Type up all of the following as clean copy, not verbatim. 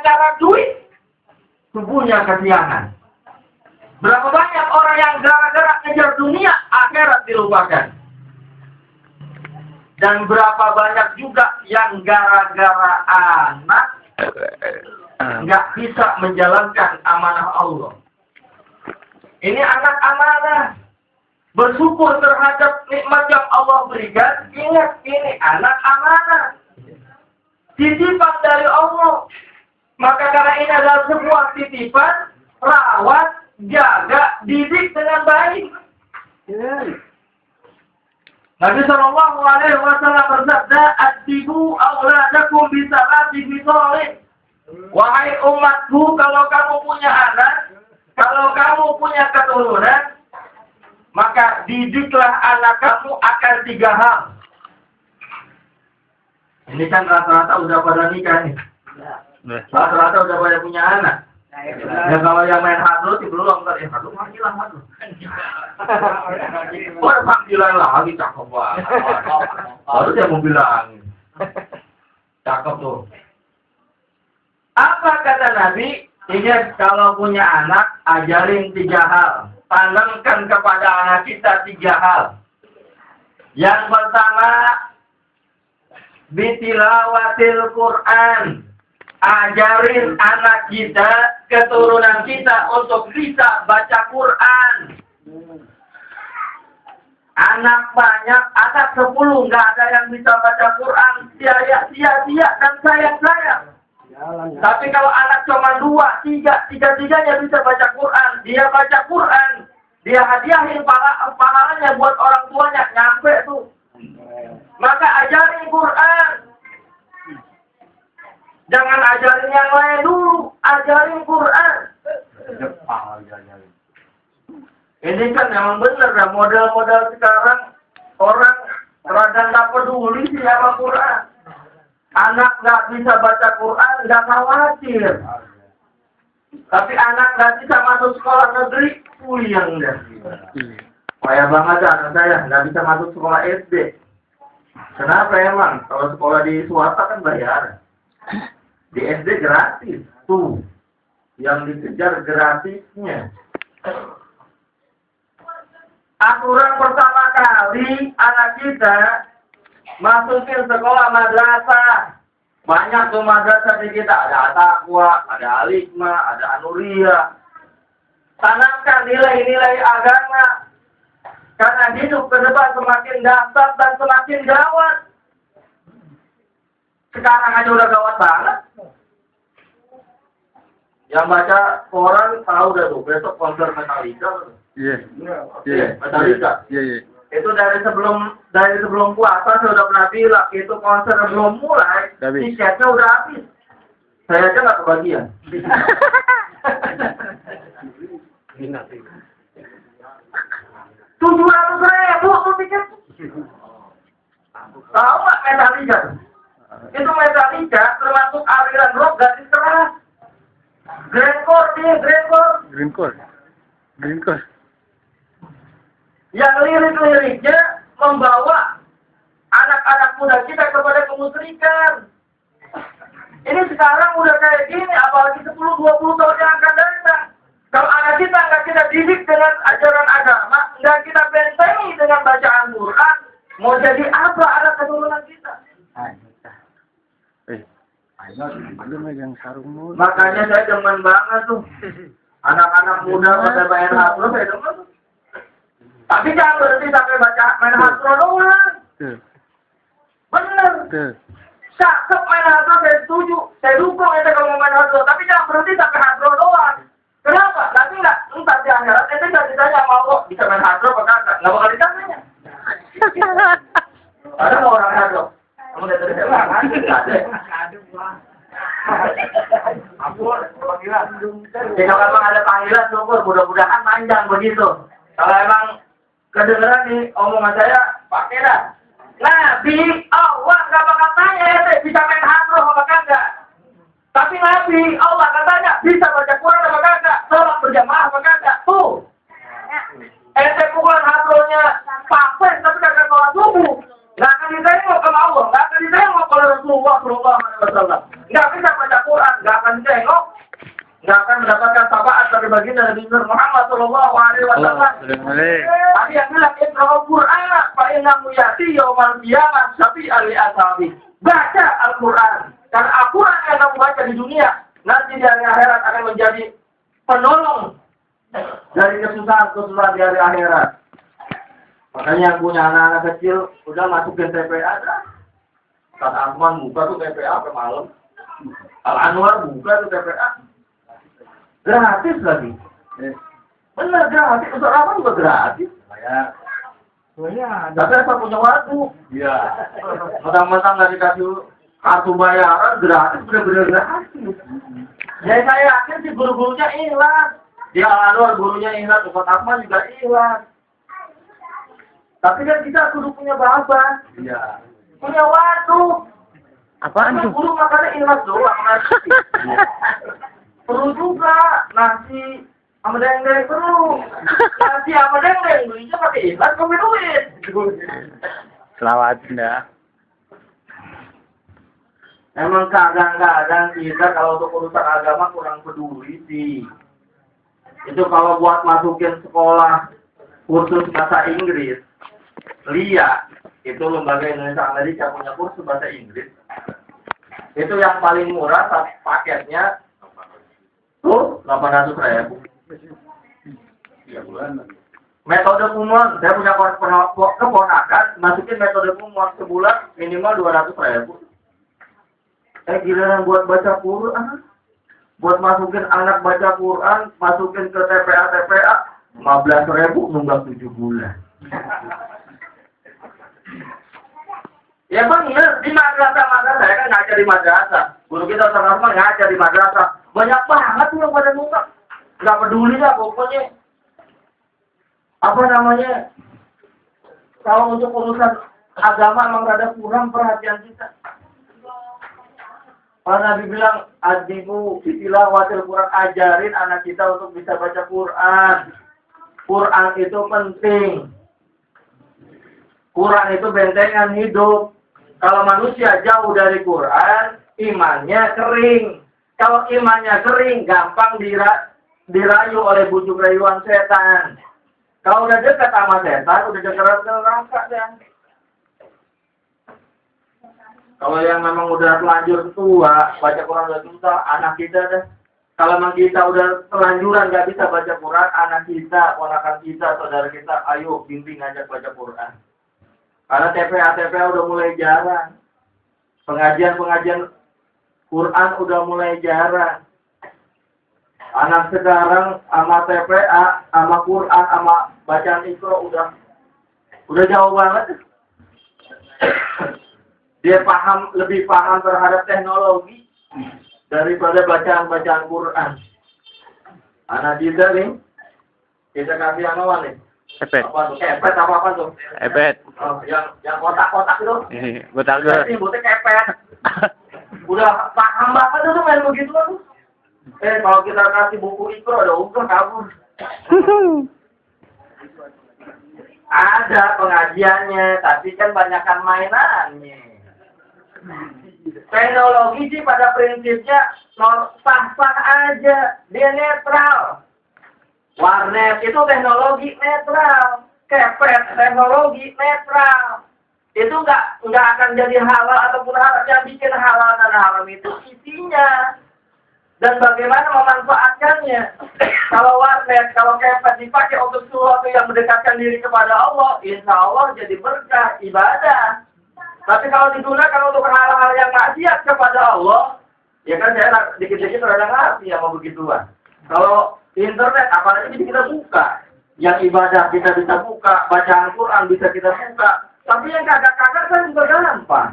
gara-gara duit, tubuhnya kesiangan. Berapa banyak orang yang gara-gara ngejar dunia, akhirat dilupakan. Dan berapa banyak juga yang gara-gara anak nggak bisa menjalankan amanah Allah. Ini anak amanah. Bersyukur terhadap nikmat yang Allah berikan. Ingat, ini anak amanah. Titipan dari Allah. Maka karena ini adalah sebuah titipan, rawat, jaga, didik dengan baik. Nabi Sallallahu Alaihi Wasallam bersabda, "Adibu auladakum bisalati bisolih." Wahai umatku, kalau kamu punya anak, kalau kamu punya keturunan, maka didiklah anak kamu akan 3 hal. Ini kan rata-rata udah pada nikah nih. Rata-rata udah pada punya anak. Ya kalau yang main hadro sih belum tadi hadro panggilan hadro. Oh panggilan lagi cakep banget. Harus dia mau bilang. Cakep tuh. Apa kata Nabi? Ingat kalau punya anak ajarin 3 hal. Tanamkan kepada anak kita 3 hal. Yang pertama, bitilawatil Quran. Ajarin anak kita, keturunan kita untuk bisa baca Quran. Anak banyak, anak 10 nggak ada yang bisa baca Quran. Sia-sia dan sayang-sayang. Tapi kalau anak cuma 2, 3, tiga-tiganya bisa baca Quran. Dia baca Quran, dia hadiahin pahalanya buat orang tuanya, nyampe tuh. Maka ajarin Quran. Jangan ajarin yang lain dulu, ajarin Quran. Ini kan memang benar ya, model-model sekarang orang rada nggak peduli sih sama Quran. Anak nggak bisa baca Quran, nggak khawatir. Tapi anak nggak bisa masuk sekolah negeri, puyeng deh. Payah banget anak saya, nggak bisa masuk sekolah SD. Kenapa emang? Kalau sekolah di swasta kan bayar. Di SD gratis, tuh. Yang dikejar gratisnya. Aturan pertama kali anak kita masukin sekolah madrasah. Banyak tuh madrasah di kita. Ada Taqwa, ada Al-Hikmah, ada Anuria. Tanamkan nilai-nilai agama. Karena hidup ke depan semakin dahsyat dan semakin gawat. Sekarang aja udah gawat banget. Yang baca koran tahu dah tuh, besok konser Metallica. Iya. Metallica. Iya. Itu dari sebelum puasa saya udah pernah bilang, itu konser belum mulai, tiketnya udah habis. Saya aja nggak kebagian. 700.000 tuh tiket. Tahu nggak Metallica? Itu Metallica termasuk aliran rock garis keras. Greencore. Yang lirik-liriknya membawa anak-anak muda kita kepada kemusyrikan. Ini sekarang udah kayak gini, apalagi 10-20 tahun yang akan datang. Kalau anak kita nggak kita didik dengan ajaran agama, nggak kita bentengi dengan bacaan Quran, mau jadi apa anak keturunan kita? Makanya saya demen banget tuh. Anak-anak muda pada main hasro, saya demen tuh. Tapi jangan berhenti sampai baca main hasro doang. Bener. Cakep main hasro, saya setuju. Saya dukung itu kalau mau main hasro. Tapi jangan berhenti sampai hasro doang. Kenapa? Nanti nggak, entar di akhirat itu nggak ditanya sama Allah bisa main hasro apa kagak. Nggak bakal ditanya. Ada nggak orang hasro? Kamu udah terima kan? Ada. Ampun, panggilan. Ya kalau memang ada panggilan, syukur. Mudah-mudahan panjang begitu. Kalau emang kedengeran nih omongan saya, pakai dah. Nabi Allah nggak bakal tanya ya, bisa main hasro apa kagak. Tapi Nabi Allah katanya bisa baca Quran apa kagak, sholat berjamaah apa kagak. Tuh. Ente pukulan hasronya papen tapi kagak sholat subuh. Nggak akan ditengok sama Allah, nggak akan ditengok oleh Rasulullah SAW. Nggak bisa baca Quran, nggak akan akan tengok, nggak akan mendapatkan syafaat dari baginda Nabi Muhammad Shallallahu Alaihi Wasallam. Tadi yang bilang Iqra'ul Qur'an, fa innahu ya'ti yaumal qiyamah syafi'an li ashabi. Baca Al-Quran, karena Al-Quran yang kamu baca di dunia nanti di hari akhirat akan menjadi penolong dari kesusahan-kesusahan di hari akhirat. Makanya yang punya anak-anak kecil udah masukin TPA dah. Kata Ahmad buka tuh TPA sampai malam. Al-Anwar buka tuh TPA. Gratis lagi. Bener gratis. Untuk apa juga gratis. Tapi asal punya waktu. Iya. Mentang-mentang nggak dikasih kartu bayaran gratis, bener-bener gratis. Jadi saya yakin sih guru-gurunya ikhlas. Di Al-Anwar gurunya ikhlas, Ustaz Ahmad juga ikhlas. Tapi kan kita kudu punya bahan. Iya. Punya waktu. Apaan tuh? Guru makannya ikhlas doang nasi. Perlu juga nasi sama dendeng perlu. Nasi sama dendeng belinya pakai ikhlas pakai duit. Selawat dah. Emang kadang-kadang kita kalau untuk urusan agama kurang peduli sih. Itu kalau buat masukin sekolah kursus bahasa Inggris. LIA, itu Lembaga Indonesia Amerika punya kursus bahasa Inggris. Itu yang paling murah paketnya tuh 800.000. 3 bulan. Metode kumon, saya punya keponakan, masukin metode kumon sebulan minimal 200.000. Giliran buat baca Quran, buat masukin anak baca Quran, masukin ke TPA 15.000 nunggak 7 bulan. Ya bener, di madrasah saya kan ngajar di madrasah. Guru kita sama-sama ngajar di madrasah. Banyak banget tuh yang pada nunggak. Nggak peduli lah pokoknya. Apa namanya? Kalau untuk urusan agama emang rada kurang perhatian kita. Pak Nabi bilang, adibu tilawatil Quran, ajarin anak kita untuk bisa baca Quran. Quran itu penting. Quran itu bentengan hidup. Kalau manusia jauh dari Quran, imannya kering. Kalau imannya kering, gampang dirayu oleh bujuk rayuan setan. Kalau udah dekat sama setan, udah dekat neraka deh. Kalau yang memang udah terlanjur tua, baca Quran udah susah, anak kita deh. Kalau memang kita udah terlanjuran nggak bisa baca Quran, anak kita, ponakan kita, saudara kita, ayo bimbing ngajak baca Quran. Karena TPA udah mulai jarang. Pengajian Quran udah mulai jarang. Anak sekarang sama TPA, sama Quran, sama bacaan Iqra udah jauh banget. Dia lebih paham terhadap teknologi daripada bacaan Quran. Anak kita nih, kita kasih apa nih? Epet. Epet apa tuh? Epet. Oh, yang kotak-kotak itu. Kotak. Butik epet. Udah paham banget tuh main begitu tuh. Kalau kita kasih buku Iqra ada ukur kabur. Ada pengajiannya, tapi kan banyakkan mainannya. Teknologi sih pada prinsipnya sah-sah aja, dia netral. Warnet itu teknologi netral, kepet teknologi netral. Itu nggak akan jadi halal ataupun haram. Yang bikin halal dan haram itu isinya dan bagaimana memanfaatkannya. Kalau warnet, kalau kepet dipakai untuk sesuatu yang mendekatkan diri kepada Allah, insya Allah jadi berkah ibadah. Tapi kalau digunakan untuk hal-hal yang maksiat kepada Allah, ya kan saya dikit-dikit rada ngerti sama begituan. Kalau internet, apalagi kita buka. Yang ibadah kita bisa buka, bacaan Quran bisa kita buka. Tapi yang kagak-kagak kan juga gampang.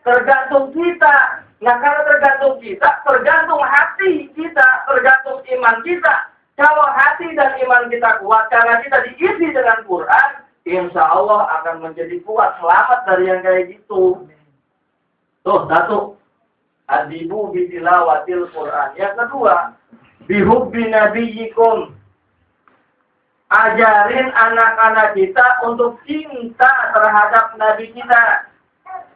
Tergantung kita. Nah kalau tergantung kita, tergantung hati kita, tergantung iman kita. Kalau hati dan iman kita kuat, karena kita diisi dengan Quran, insya Allah akan menjadi kuat, selamat dari yang kayak gitu. Tuh, satu. Adibu bitilawatil Quran. Yang kedua, bihubbi nabiyyikum. Ajarin anak-anak kita untuk cinta terhadap Nabi kita.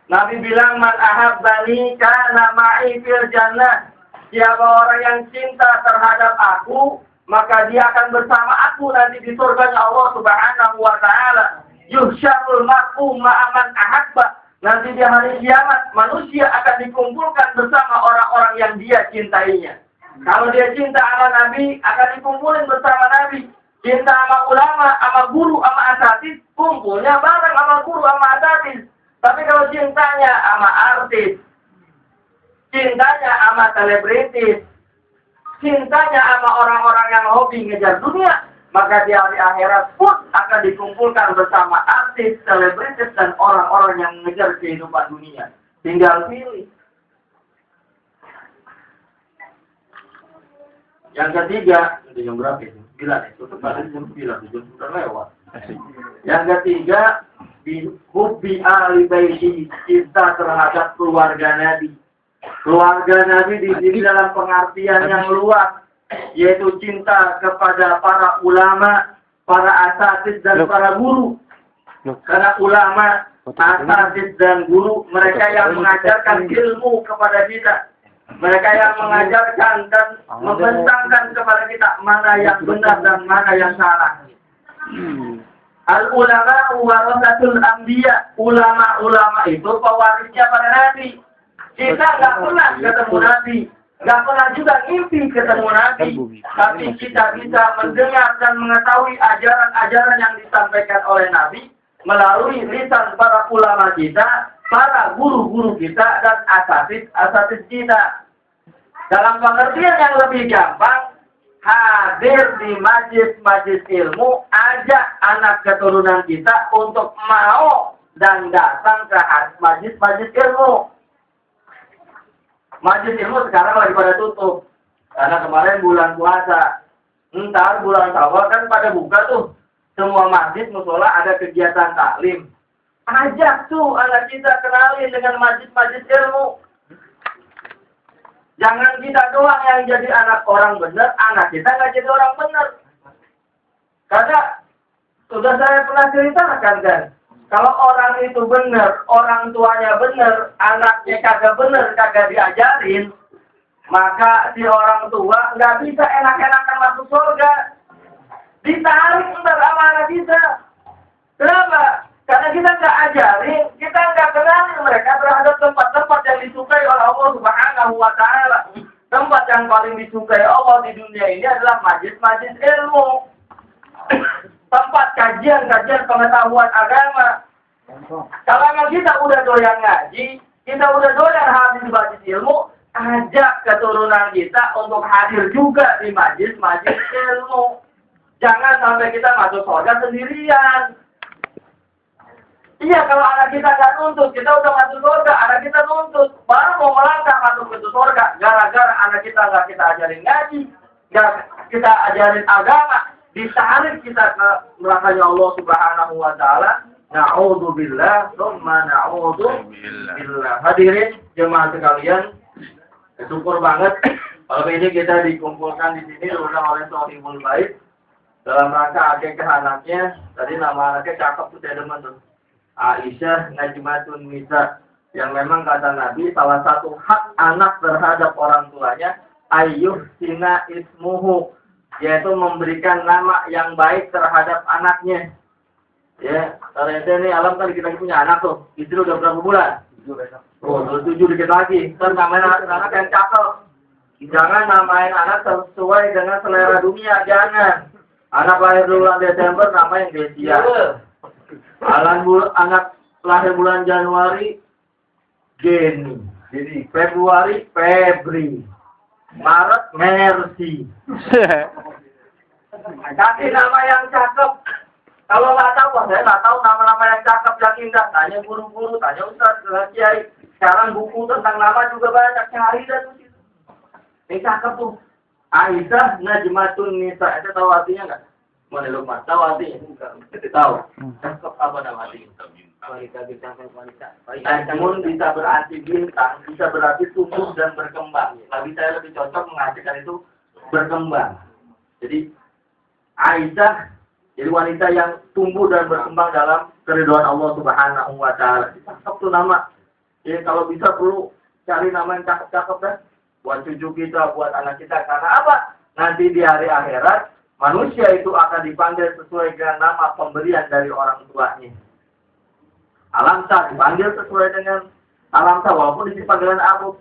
Nabi bilang, man ahabbani kana ma'i fil jannah. siapa orang yang cinta terhadap aku, maka dia akan bersama aku nanti di surganya Allah Subhanahu wa Ta'ala. Yuhsyarul mar'u ma'aman ahabba. Nanti di hari kiamat, manusia akan dikumpulkan bersama orang-orang yang dia cintainya. Kalau dia cinta sama Nabi, akan dikumpulin bersama Nabi. Cinta sama ulama, sama guru, sama asatidz, kumpulnya bareng sama guru, sama asatidz. Tapi kalau cintanya sama artis, cintanya sama selebritis, cintanya sama orang-orang yang hobi ngejar dunia, maka di hari akhirat pun akan dikumpulkan bersama artis, selebritis, dan orang-orang yang mengejar kehidupan dunia. Tinggal pilih. Yang ketiga, itu jam berapa itu? 9 ya? Tutup pada jam 9, jam sudah lewat. Yang ketiga, hubbi ahli baiti, cinta terhadap keluarga Nabi. Keluarga Nabi di sini dalam pengertian yang luas, yaitu cinta kepada para ulama, para asatidz dan para guru. Karena ulama, asatidz dan guru, mereka yang mengajarkan ilmu kepada kita. Mereka yang mengajarkan dan membentangkan kepada kita mana yang benar dan mana yang salah. Al-ulama warasatul anbiya. Ulama-ulama itu pewarisnya para nabi. Kita nggak pernah ketemu Nabi, nggak pernah juga mimpi ketemu Nabi, tapi kita bisa mendengar dan mengetahui ajaran-ajaran yang disampaikan oleh Nabi melalui lisan para ulama kita, para guru-guru kita, dan asatidz kita. Dalam pengertian yang lebih gampang, hadir di majlis-majlis ilmu, ajak anak keturunan kita untuk mau dan datang ke majlis-majlis ilmu. Majlis ilmu sekarang lagi pada tutup. Karena kemarin bulan puasa. Ntar bulan Syawal kan pada buka tuh. Semua masjid, musola ada kegiatan taklim. Ajak tuh anak kita kenalin dengan majlis-majlis ilmu. Jangan kita doang yang jadi anak orang benar, anak kita nggak jadi orang benar. Karena sudah saya pernah ceritakan kan. Kalau orang itu benar, orang tuanya benar, anaknya kagak benar, kagak diajarin, maka si orang tua nggak bisa enak-enakan masuk surga. Ditarik ntar sama anak kita. Kenapa? Karena kita nggak ajarin, kita nggak kenalin mereka terhadap tempat-tempat yang disukai oleh Allah Subhanahu wa Ta'ala. Tempat yang paling disukai Allah di dunia ini adalah majlis-majlis ilmu. Tempat kajian pengetahuan agama. Kalau kita udah doyan ngaji, kita udah doyan hadir di majlis ilmu, ajak keturunan kita untuk hadir juga di majlis-majlis ilmu. Jangan sampai kita masuk surga sendirian. Iya, kalau anak kita nggak nuntut, kita udah masuk surga, anak kita nuntut, baru mau melangkah masuk ke surga, gara-gara anak kita nggak kita ajarin ngaji, nggak kita ajarin agama, ditarik kita ke nerakanya Allah Subhanahu wa Ta'ala. Na'udzubillah, tsumma na'udzubillah. Hadirin jemaah sekalian, syukur banget kalau ini kita dikumpulkan di sini diundang oleh Sohibul Bait dalam rangka akikah anaknya. Tadi nama anaknya cakep tuh, saya demen tuh. Aisyah Najmatun Nisa, yang memang kata Nabi salah satu hak anak terhadap orang tuanya ayyuh sina ismuhu, yaitu memberikan nama yang baik terhadap anaknya. Ya, ternyata ini alam kan kita punya anak tuh, istri udah berapa bulan? 7 dikit lagi. Ntar namain anak yang cakep. Jangan namain anak sesuai dengan selera dunia, jangan. Anak lahir bulan Desember namain Desia. Anak lahir bulan Januari Geni. Jadi Februari Febri. Maret Mercy. Kasih nama yang cakep. Kalau nggak tahu, saya nggak tahu nama-nama yang cakep yang indah. Tanya guru-guru, tanya ustaz, kiai. Sekarang buku tentang nama juga banyak, cari dah tuh situ. Ini cakep tuh. Aisyah Najmatun Nisa. Itu tahu artinya nggak? Mana Lukman? Tahu artinya? Tahu. Cakep apa nama artinya? Wanita bintang wanita. Namun bisa berarti bintang, bisa berarti tumbuh dan berkembang. Tapi saya lebih cocok mengartikan itu berkembang. Jadi Aisyah jadi wanita yang tumbuh dan berkembang dalam keridhaan Allah Subhanahu wa Ta'ala. Cakep tuh nama. Jadi kalau bisa perlu cari nama yang cakep-cakep dah. buat cucu kita, buat anak kita. Karena apa? Nanti di hari akhirat, manusia itu akan dipanggil sesuai dengan nama pemberian dari orang tuanya. Alamsa dipanggil sesuai dengan Alamsa, walaupun di panggilan Abu.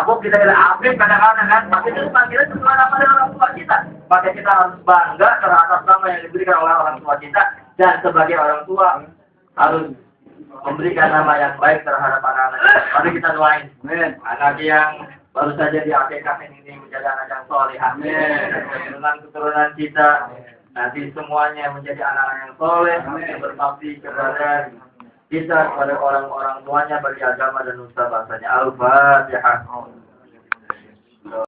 Abu kita adalah Abid kadang-kadang kan, tapi itu panggilan sesuai nama dari orang tua kita. Maka kita harus bangga terhadap nama yang diberikan oleh orang tua kita, dan sebagai orang tua harus memberikan nama yang baik terhadap anak-anak. Mari kita doain, anak yang baru saja diakekkan ini menjadi anak yang soleh. Amin. Dengan keturunan kita, nanti semuanya menjadi anak-anak yang soleh, yang berbakti kepada kita, kepada orang-orang tuanya, bagi agama dan nusa bangsanya. Al-Fatihah.